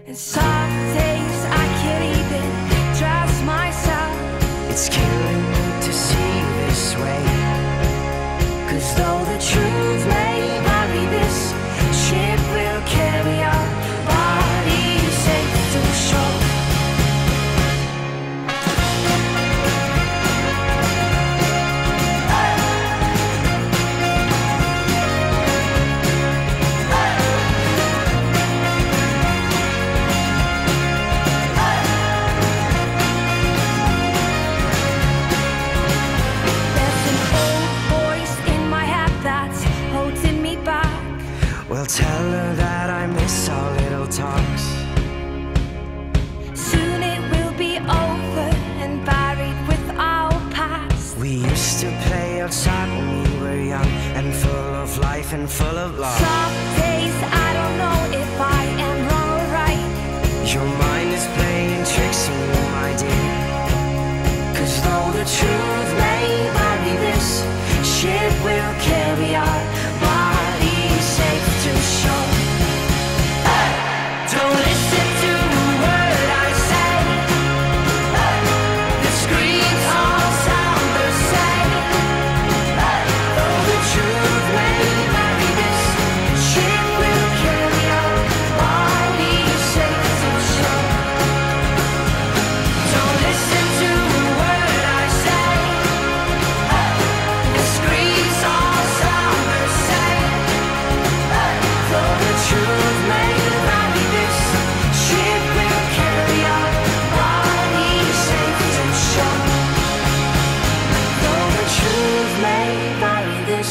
And some days I can't even trust myself. It's killing me to see this way, 'cause though the truth may vary, this ship will carry our bodies safe to shore. Well, tell her that I miss our little talks. Soon it will be over and buried with our past. We used to play outside when we were young and full of life and full of love. Some days I don't know if I am wrong or right. Your mind is playing tricks on you, my dear, 'cause though the truth may vary, this ship will carry our bodies safe to shore. Don't listen to a word I say. The screams all sound the same. Though the truth may vary, this ship will carry our bodies safe to shore. Don't listen to a word I say. The screams all sound the same. Though the truth may vary, this ship will carry our bodies safe to shore. Though the truth may vary, this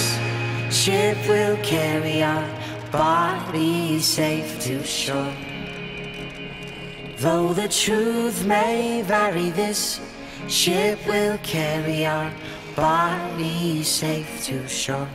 ship will carry our bodies safe to shore. Though the truth may vary, this ship will carry our bodies safe to shore.